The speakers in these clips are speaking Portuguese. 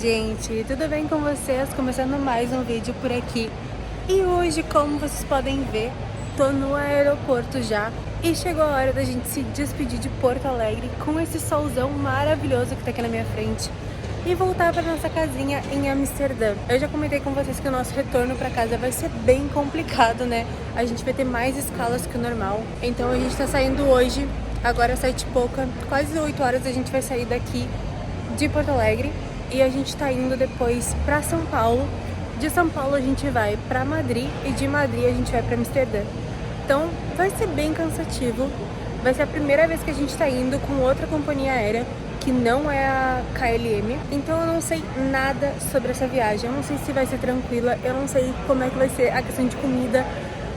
gente, tudo bem com vocês? Começando mais um vídeo por aqui. E hoje, como vocês podem ver, tô no aeroporto já e chegou a hora da gente se despedir de Porto Alegre com esse solzão maravilhoso que tá aqui na minha frente e voltar para nossa casinha em Amsterdã. Eu já comentei com vocês que o nosso retorno para casa vai ser bem complicado, né? A gente vai ter mais escalas que o normal, então a gente tá saindo hoje, agora às 7 e pouca, quase 8 horas a gente vai sair daqui de Porto Alegre e a gente tá indo depois pra São Paulo. De São Paulo a gente vai pra Madrid e de Madrid a gente vai pra Amsterdã. Então vai ser bem cansativo. Vai ser a primeira vez que a gente tá indo com outra companhia aérea que não é a KLM. Então eu não sei nada sobre essa viagem. Eu não sei se vai ser tranquila, eu não sei como é que vai ser a questão de comida,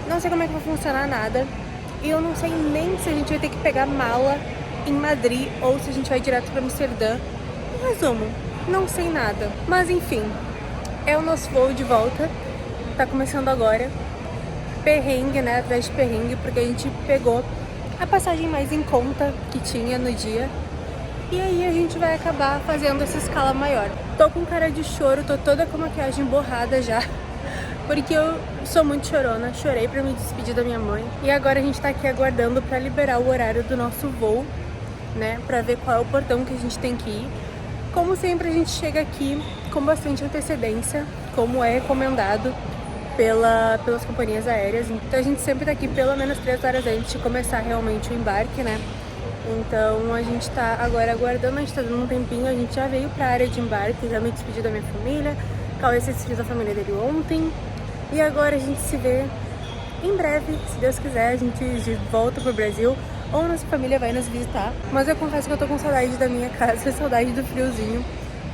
não sei como é que vai funcionar nada. E eu não sei nem se a gente vai ter que pegar mala em Madrid ou se a gente vai direto pra Amsterdã. Em resumo, não sei nada. Mas enfim, é o nosso voo de volta. Tá começando agora. Perrengue, né? Atrás de perrengue, porque a gente pegou a passagem mais em conta que tinha no dia. E aí a gente vai acabar fazendo essa escala maior. Tô com cara de choro, tô toda com a maquiagem borrada já. Porque eu sou muito chorona, chorei pra me despedir da minha mãe. E agora a gente tá aqui aguardando pra liberar o horário do nosso voo, né? Pra ver qual é o portão que a gente tem que ir. Como sempre, a gente chega aqui com bastante antecedência, como é recomendado pelas companhias aéreas. Então a gente sempre tá aqui pelo menos 3 horas antes de começar realmente o embarque, né? Então a gente tá agora aguardando, a gente tá dando um tempinho, a gente já veio pra área de embarque, já me despedi da minha família, Cauê se despediu da família dele ontem. E agora a gente se vê em breve, se Deus quiser, a gente volta pro Brasil. Ou nossa família vai nos visitar. Mas eu confesso que eu tô com saudade da minha casa, saudade do friozinho.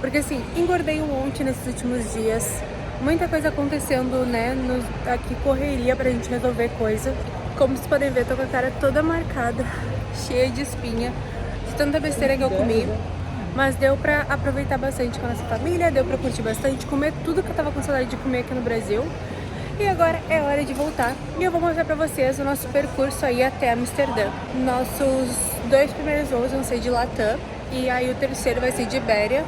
Porque assim, engordei um monte nesses últimos dias. Muita coisa acontecendo, né? Aqui correria pra gente resolver coisa. Como vocês podem ver, tô com a cara toda marcada, cheia de espinha, de tanta besteira que eu comi. Mas deu pra aproveitar bastante com a nossa família, deu pra curtir bastante, comer tudo que eu tava com saudade de comer aqui no Brasil. E agora é hora de voltar e eu vou mostrar pra vocês o nosso percurso aí até Amsterdã. Nossos 2 primeiros voos vão ser de Latam e aí o terceiro vai ser de Iberia.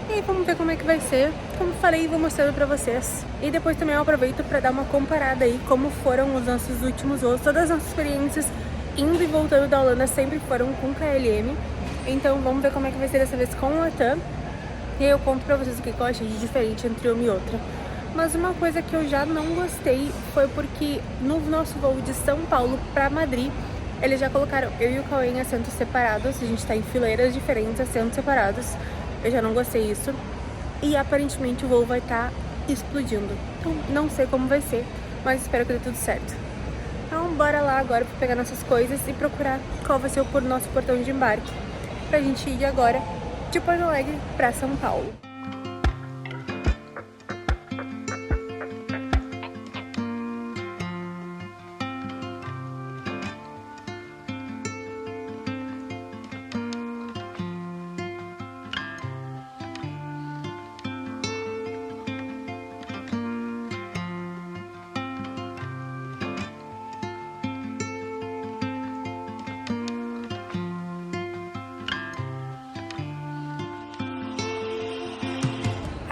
E aí vamos ver como é que vai ser. Como falei, vou mostrando pra vocês. E depois também eu aproveito pra dar uma comparada aí como foram os nossos últimos voos. Todas as nossas experiências indo e voltando da Holanda sempre foram com KLM. Então vamos ver como é que vai ser dessa vez com o Latam. E aí eu conto pra vocês o que eu achei de diferente entre uma e outra. Mas uma coisa que eu já não gostei foi porque no nosso voo de São Paulo para Madrid, eles já colocaram eu e o Cauê em assentos separados, a gente tá em fileiras diferentes, assentos separados. Eu já não gostei disso. E aparentemente o voo vai estar explodindo. Então não sei como vai ser, mas espero que dê tudo certo. Então bora lá agora pra pegar nossas coisas e procurar qual vai ser o nosso portão de embarque pra gente ir agora de Porto Alegre pra São Paulo.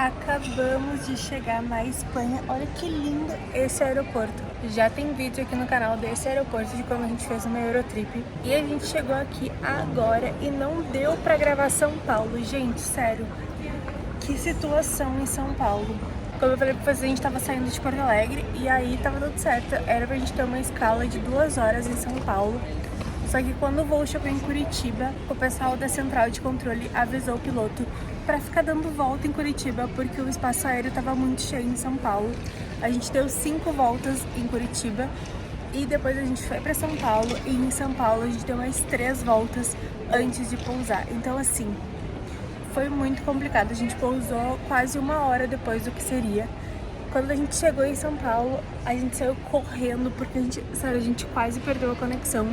Acabamos de chegar na Espanha. Olha que lindo esse aeroporto. Já tem vídeo aqui no canal desse aeroporto de quando a gente fez uma Eurotrip. E a gente chegou aqui agora e não deu pra gravar São Paulo. Gente, sério, que situação em São Paulo. Como eu falei pra vocês, a gente tava saindo de Porto Alegre e aí tava tudo certo. Era pra gente ter uma escala de 2 horas em São Paulo. Só que quando o voo chegou em Curitiba, o pessoal da central de controle avisou o piloto para ficar dando volta em Curitiba, porque o espaço aéreo estava muito cheio em São Paulo. A gente deu 5 voltas em Curitiba e depois a gente foi para São Paulo, e em São Paulo a gente deu mais 3 voltas antes de pousar. Então assim, foi muito complicado. A gente pousou quase 1 hora depois do que seria. Quando a gente chegou em São Paulo, a gente saiu correndo, porque a gente quase perdeu a conexão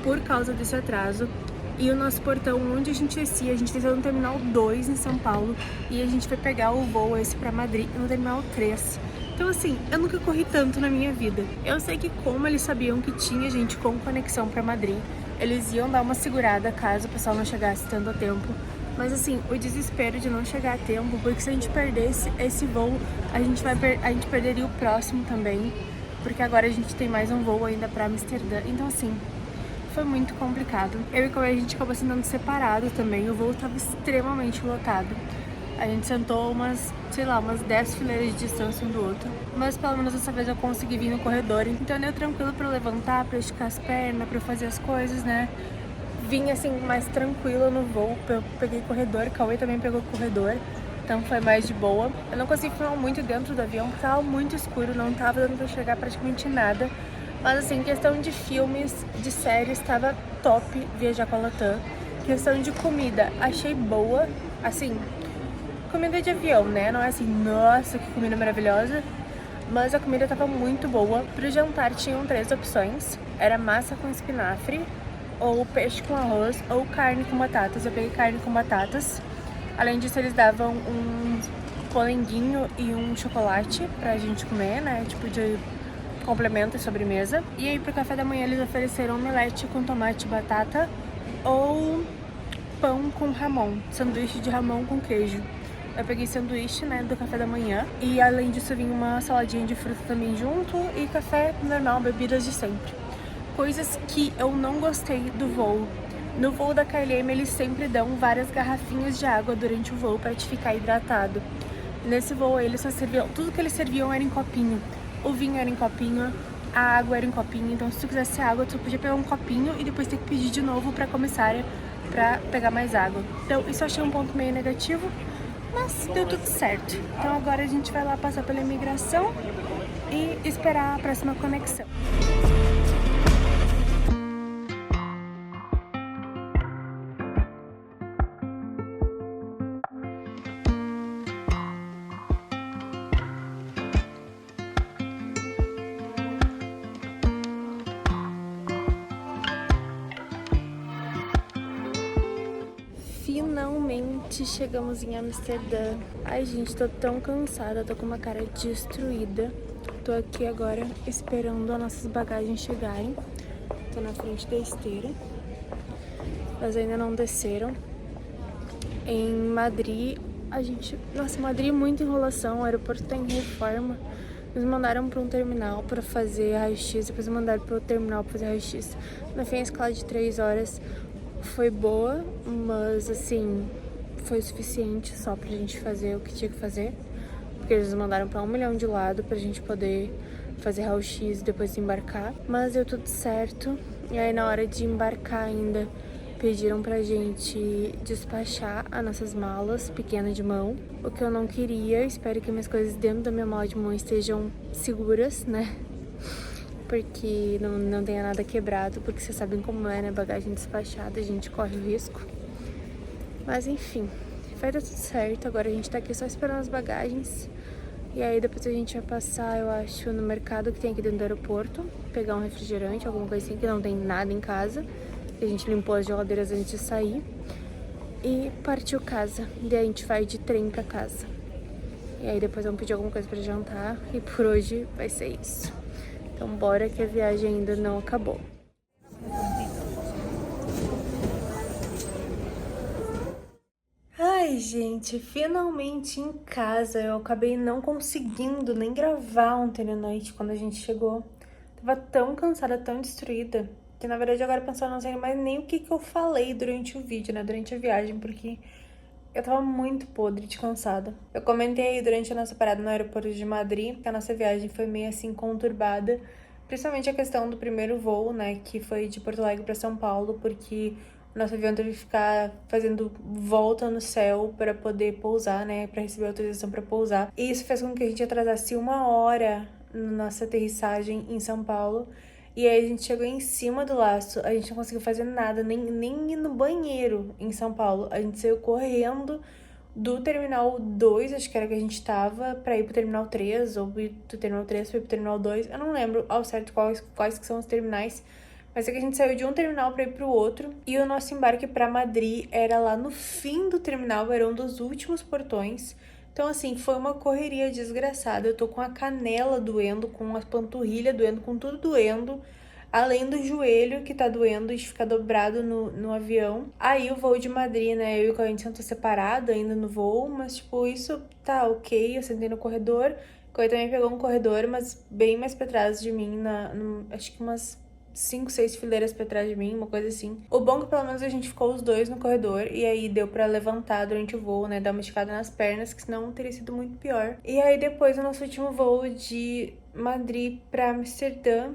por causa desse atraso. E o nosso portão, onde a gente descia, a gente desceu no Terminal 2 em São Paulo e a gente foi pegar o voo esse pra Madrid no Terminal 3. Então assim, eu nunca corri tanto na minha vida. Eu sei que como eles sabiam que tinha gente com conexão pra Madrid, eles iam dar uma segurada caso o pessoal não chegasse tanto a tempo. Mas assim, o desespero de não chegar a tempo, porque se a gente perdesse esse voo, a gente perderia o próximo também, porque agora a gente tem mais um voo ainda pra Amsterdã. Então assim, foi muito complicado. Eu e a gente acabou sentando separado também, o voo tava extremamente lotado. A gente sentou umas 10 fileiras de distância um do outro. Mas pelo menos dessa vez eu consegui vir no corredor. Então deu tranquilo pra eu levantar, pra eu esticar as pernas, pra eu fazer as coisas, né? Vim assim mais tranquila no voo, eu peguei corredor, Cauê também pegou corredor. Então foi mais de boa. Eu não consegui filmar muito dentro do avião, porque tava muito escuro, não tava dando pra enxergar praticamente nada. Mas assim, questão de filmes, de séries, tava top viajar com a Latam. Questão de comida, achei boa, assim, comida de avião, né? Não é assim, nossa, que comida maravilhosa. Mas a comida tava muito boa. Pro jantar tinham 3 opções. Era massa com espinafre, ou peixe com arroz, ou carne com batatas. Eu peguei carne com batatas. Além disso, eles davam um polenguinho e um chocolate pra gente comer, né? Tipo de complemento e sobremesa. E aí pro café da manhã eles ofereceram omelete com tomate e batata, ou pão com ramon, sanduíche de ramon com queijo. Eu peguei sanduíche, né, do café da manhã. E além disso vinha uma saladinha de fruta também junto e café normal, bebidas de sempre. Coisas que eu não gostei do voo. No voo da KLM eles sempre dão várias garrafinhas de água durante o voo para te ficar hidratado. Nesse voo eles só serviam, tudo que eles serviam era em copinho. O vinho era em copinho, a água era em copinho, então se tu quisesse água tu podia pegar um copinho e depois ter que pedir de novo pra comissária pra pegar mais água. Então isso eu achei um ponto meio negativo, mas deu tudo certo. Então agora a gente vai lá passar pela imigração e esperar a próxima conexão. Finalmente chegamos em Amsterdã. Ai, gente, tô tão cansada, tô com uma cara destruída. Tô aqui agora esperando as nossas bagagens chegarem. Tô na frente da esteira. Elas ainda não desceram. Em Madrid, Nossa, Madrid é muita enrolação, o aeroporto tá em reforma. Nos mandaram pra um terminal pra fazer raio-x, depois mandaram pro terminal pra fazer raio-x. No fim, a escala de 3 horas foi boa, mas assim, foi o suficiente só pra gente fazer o que tinha que fazer. Porque eles nos mandaram pra 1 milhão de lado pra gente poder fazer raio-x e depois embarcar. Mas deu tudo certo. E aí na hora de embarcar ainda, pediram pra gente despachar as nossas malas pequenas de mão. O que eu não queria, espero que minhas coisas dentro da minha mala de mão estejam seguras, né? Porque não tenha nada quebrado, porque vocês sabem como é, né? Bagagem despachada, a gente corre risco. Mas enfim, vai dar tudo certo. Agora a gente tá aqui só esperando as bagagens. E aí depois a gente vai passar, eu acho, no mercado que tem aqui dentro do aeroporto, pegar um refrigerante, alguma coisa assim, que não tem nada em casa. A gente limpou as geladeiras antes de sair. E partiu casa. Daí a gente vai de trem pra casa. E aí depois vamos pedir alguma coisa pra jantar. E por hoje vai ser isso. Então bora que a viagem ainda não acabou. Ai, gente, finalmente em casa. Eu acabei não conseguindo nem gravar ontem à noite quando a gente chegou. Tava tão cansada, tão destruída, que na verdade agora pensando, não sei mais nem o que eu falei durante o vídeo, né, durante a viagem, porque eu tava muito podre de cansada. Eu comentei aí durante a nossa parada no aeroporto de Madrid que a nossa viagem foi meio assim conturbada, principalmente a questão do primeiro voo, né, que foi de Porto Alegre pra São Paulo, porque o nosso avião teve que ficar fazendo volta no céu para poder pousar, né, para receber autorização para pousar. E isso fez com que a gente atrasasse 1 hora na nossa aterrissagem em São Paulo. E aí a gente chegou em cima do laço, a gente não conseguiu fazer nada, nem ir no banheiro em São Paulo. A gente saiu correndo do Terminal 2, acho que era que a gente tava, pra ir pro Terminal 3, ou do Terminal 3 pra ir pro Terminal 2. Eu não lembro ao certo quais que são os terminais, mas é que a gente saiu de um terminal pra ir pro outro. E o nosso embarque pra Madrid era lá no fim do terminal, era um dos últimos portões. Então, assim, foi uma correria desgraçada. Eu tô com a canela doendo, com a panturrilha doendo, com tudo doendo. além do joelho que tá doendo de ficar dobrado no avião. Aí o voo de Madrid, né, eu e o Cauê sentou separado ainda no voo, mas tipo, isso tá ok, eu sentei no corredor. O Cauê também pegou um corredor, mas bem mais pra trás de mim, acho que umas 5, 6 fileiras pra trás de mim, uma coisa assim. O bom é que pelo menos a gente ficou os dois no corredor e aí deu pra levantar durante o voo, né, dar uma esticada nas pernas, que senão teria sido muito pior. E aí depois, no nosso último voo de Madrid pra Amsterdã,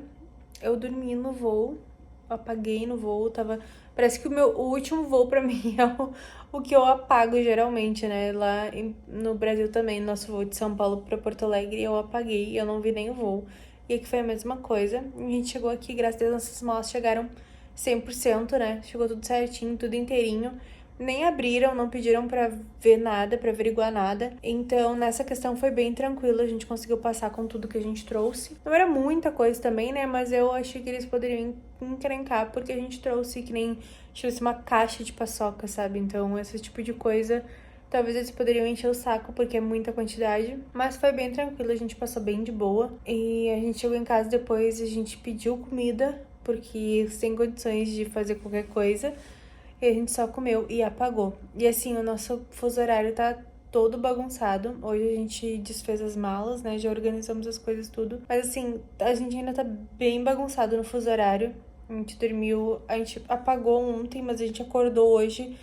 eu dormi no voo, apaguei no voo, tava... Parece que o último voo pra mim é o que eu apago geralmente, né? Lá no Brasil também, nosso voo de São Paulo pra Porto Alegre, eu apaguei, eu não vi nem o voo. E aqui foi a mesma coisa. A gente chegou aqui, graças a Deus, nossas malas chegaram 100%, né? Chegou tudo certinho, tudo inteirinho. Nem abriram, não pediram pra ver nada, pra averiguar nada. Então, nessa questão foi bem tranquilo, a gente conseguiu passar com tudo que a gente trouxe. Não era muita coisa também, né? Mas eu achei que eles poderiam encrencar, porque a gente trouxe que nem... trouxe uma caixa de paçoca, sabe? Então, esse tipo de coisa... Talvez eles poderiam encher o saco, porque é muita quantidade. Mas foi bem tranquilo, a gente passou bem de boa. E a gente chegou em casa depois, a gente pediu comida, porque sem condições de fazer qualquer coisa. E a gente só comeu e apagou. E assim, o nosso fuso horário tá todo bagunçado. Hoje a gente desfez as malas, né? Já organizamos as coisas tudo. Mas assim, a gente ainda tá bem bagunçado no fuso horário. A gente dormiu, a gente apagou ontem, mas a gente acordou hoje.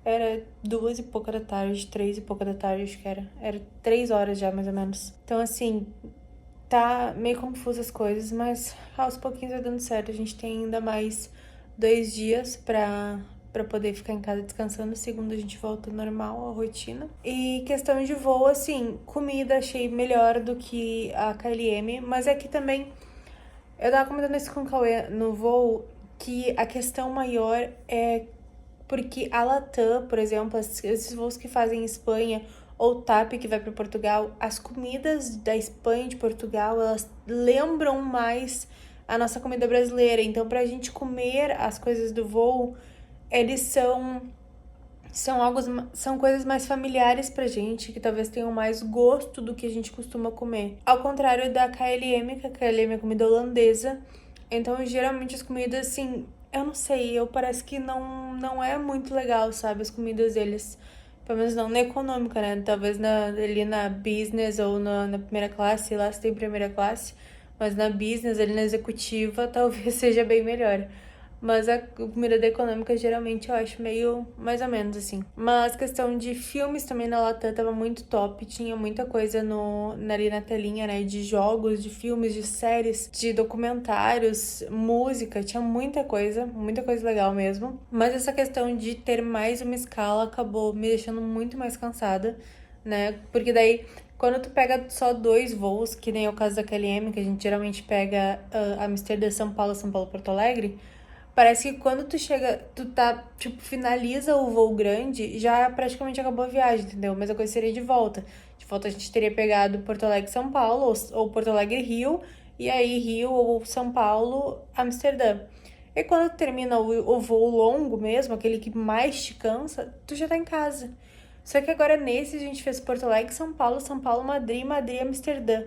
Era 2 e pouca da tarde, 3 e pouca da tarde, acho que era. Era 3 horas já, mais ou menos. Então, assim, tá meio confuso as coisas, mas aos pouquinhos vai dando certo. A gente tem ainda mais 2 dias pra poder ficar em casa descansando. Segundo, a gente volta normal, à rotina. E questão de voo, assim, comida achei melhor do que a KLM, mas é que também... Eu tava comentando isso com o Cauê no voo, que a questão maior é porque a Latam, por exemplo, esses voos que fazem Espanha ou TAP que vai para Portugal, as comidas da Espanha e de Portugal, elas lembram mais a nossa comida brasileira. Então, pra gente comer as coisas do voo, eles são coisas mais familiares pra gente, que talvez tenham mais gosto do que a gente costuma comer. Ao contrário da KLM, que a KLM é comida holandesa. Então, geralmente as comidas, assim, eu não sei, parece que não é muito legal, sabe? As comidas deles, pelo menos não na econômica, né? Talvez ali na business ou na primeira classe, sei lá se tem primeira classe, mas na business, ali na executiva, talvez seja bem melhor. Mas a comida da econômica, geralmente, eu acho meio mais ou menos, assim. Mas questão de filmes também na Latam tava muito top. Tinha muita coisa ali na telinha, né? De jogos, de filmes, de séries, de documentários, música. Tinha muita coisa legal mesmo. Mas essa questão de ter mais uma escala acabou me deixando muito mais cansada, né? Porque daí... Quando tu pega só 2 voos, que nem é o caso da KLM, que a gente geralmente pega Amsterdã, São Paulo, Porto Alegre, parece que quando tu tá, tipo, finaliza o voo grande, já praticamente acabou a viagem, entendeu? Mas a coisa seria de volta. De volta a gente teria pegado Porto Alegre, São Paulo, ou Porto Alegre, Rio, e aí Rio ou São Paulo, Amsterdã. E quando termina o voo longo mesmo, aquele que mais te cansa, tu já tá em casa. Só que agora nesse a gente fez Porto Alegre, São Paulo, Madrid, Amsterdã.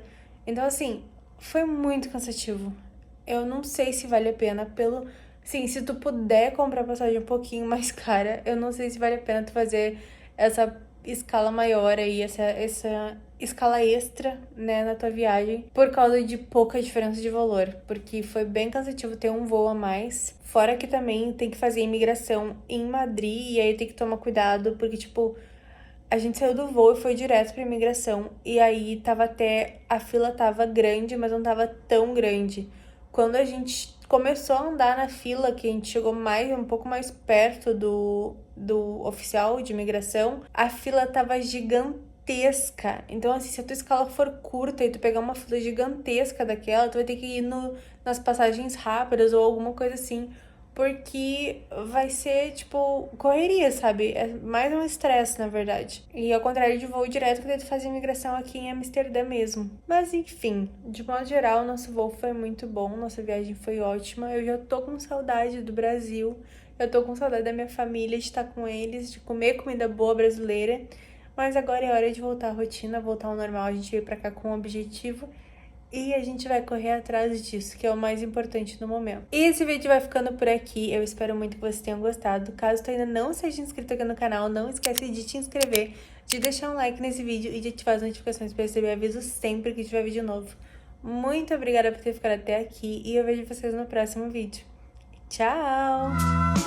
Então, assim, foi muito cansativo. Eu não sei se vale a pena Sim, se tu puder comprar passagem um pouquinho mais cara, eu não sei se vale a pena tu fazer essa escala maior aí, essa escala extra, né, na tua viagem, por causa de pouca diferença de valor, porque foi bem cansativo ter um voo a mais. Fora que também tem que fazer imigração em Madrid, e aí tem que tomar cuidado, porque, tipo, a gente saiu do voo e foi direto pra imigração, e aí a fila tava grande, mas não tava tão grande. Quando a gente começou a andar na fila, que a gente chegou um pouco mais perto do oficial de imigração, a fila tava gigantesca. Então, assim, se a tua escala for curta e tu pegar uma fila gigantesca daquela, tu vai ter que ir nas passagens rápidas ou alguma coisa assim, porque vai ser, tipo, correria, sabe? É mais um estresse, na verdade. E ao contrário de voo direto, que daí tu faz imigração aqui em Amsterdã mesmo. Mas, enfim, de modo geral, nosso voo foi muito bom, nossa viagem foi ótima. Eu já tô com saudade do Brasil, eu tô com saudade da minha família, de estar com eles, de comer comida boa brasileira. Mas agora é hora de voltar à rotina, voltar ao normal. A gente veio pra cá com um objetivo e a gente vai correr atrás disso, que é o mais importante no momento. E esse vídeo vai ficando por aqui, eu espero muito que vocês tenham gostado. Caso tu ainda não seja inscrito aqui no canal, não esquece de te inscrever, de deixar um like nesse vídeo e de ativar as notificações para receber avisos sempre que tiver vídeo novo. Muito obrigada por ter ficado até aqui e eu vejo vocês no próximo vídeo. Tchau!